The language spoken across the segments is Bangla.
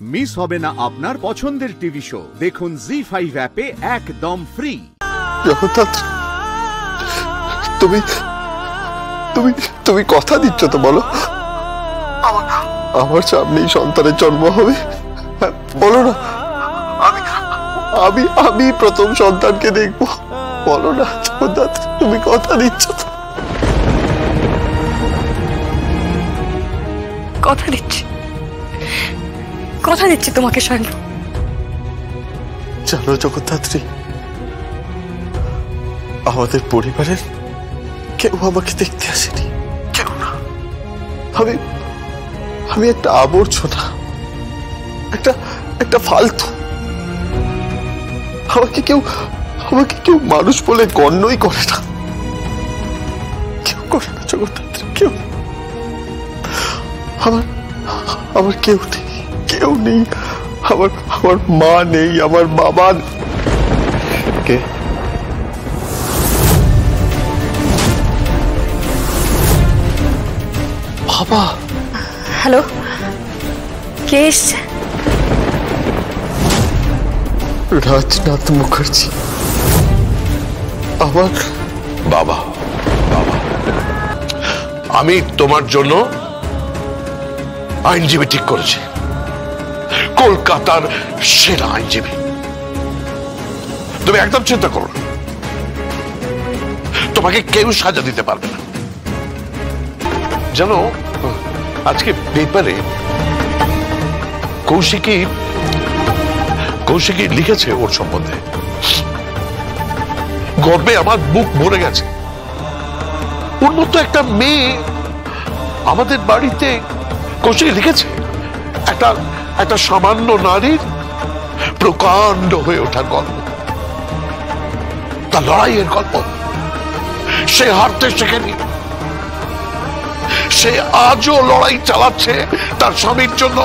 মিস হবে না আপনার পছন্দের টিভি শো। দেখুন জি5 অ্যাপে একদম ফ্রি। তুমি তুমি তুমি কথা দিচ্ছ তো? বলো, আমার সামনেই সন্তানের জন্ম হবে। বলো না, আমি আমি প্রথম সন্তানকে দেখবো। বলো না জগদ্ধাত্রী, তুমি কথা দিচ্ছ তো? কথা দিচ্ছি, কথা দিচ্ছি তোমাকে শান্ত। জানো জগদ্ধাত্রী, আমাদের পরিবারের কেউ আমাকে দেখতে আসেনি, কেউ না। আমি একটা আবর্জনা, একটা ফালতু। আমাকে কেউ মানুষ বলে গণ্যই করে না, কেউ করে না জগদ্ধাত্রী, কেউ। আমার কেউ নেই। আমার মা নেই, আমার বাবা। কে? বাবা। হ্যালো, কে এসছে? রাজনাথ মুখার্জি, আমার বাবা। আমি তোমার জন্য আইনজীবী ঠিক করেছি, কলকাতার সেরা আইনজীবী। তুমি একদম চিন্তা করো না, তোমাকে কেউ সাজা দিতে পারবে না। জানো, আজকে পেপারে কৌশিকী লিখেছে ওর সম্বন্ধে। গর্বে আমার বুক ভরে গেছে। ওর মতো একটা মেয়ে আমাদের বাড়িতে, কৌশিকী লিখেছে একটা সামান্য নারীর প্রকাণ্ড হয়ে ওঠার গল্প, তার লড়াইয়ের গল্প। সে হারতে শেখেনি, সে আজও লড়াই চালাচ্ছে তার স্বামীর জন্য।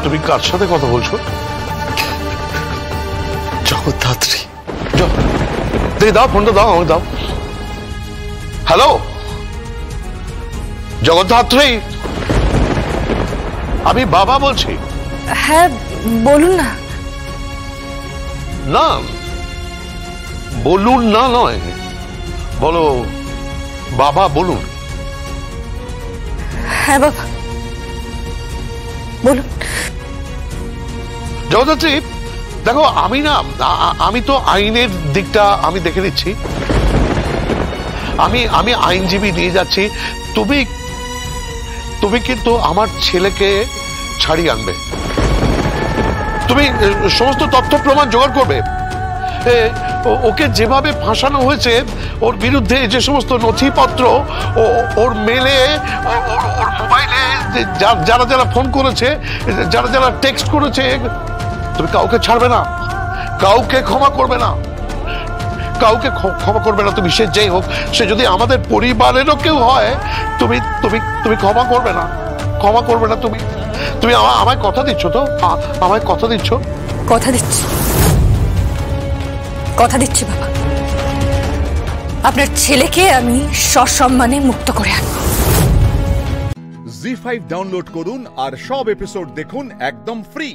তুমি কার সাথে কথা বলছো? জগদ্ধাত্রী। দাও ফোনটা, দাও আমাকে, দাও। হ্যালো জগদ্ধাত্রী, আমি বাবা বলছি। হ্যাঁ বলুন না। না বলুন না নয়, বলো বাবা বলুন। হ্যাঁ বাবা বলুন। জগদ্ধাত্রী দেখো, আমি তো আইনের দিকটা আমি দেখে দিচ্ছি। আমি আইনজীবী নিয়ে যাচ্ছি। তুমি কিন্তু আমার ছেলেকে ছাড়িয়ে আনবে। তুমি সমস্ত তথ্য প্রমাণ জোগাড় করবে। ওকে যেভাবে ফাঁসানো হয়েছে, ওর বিরুদ্ধে যে সমস্ত নথিপত্র ওর মেলে, ওর মোবাইলে যারা ফোন করেছে, যারা টেক্সট করেছে, তুমি কাউকে ছাড়বে না, কাউকে ক্ষমা করবে না, কাউকে ক্ষমা করবে না। তুমি সে যেই হোক, সে যদি আমাদের পরিবারেরও কেউ হয়, তুমি ক্ষমা করবে না, ক্ষমা করবে না। তুমি আমায় কথা দিচ্ছ তো? আমায় কথা দিচ্ছ? কথা দিচ্ছি বাবা, আপনার ছেলেকে আমি সসম্মানে মুক্ত করে আনবো। জি5 ডাউনলোড করুন আর সব এপিসোড দেখুন একদম ফ্রি।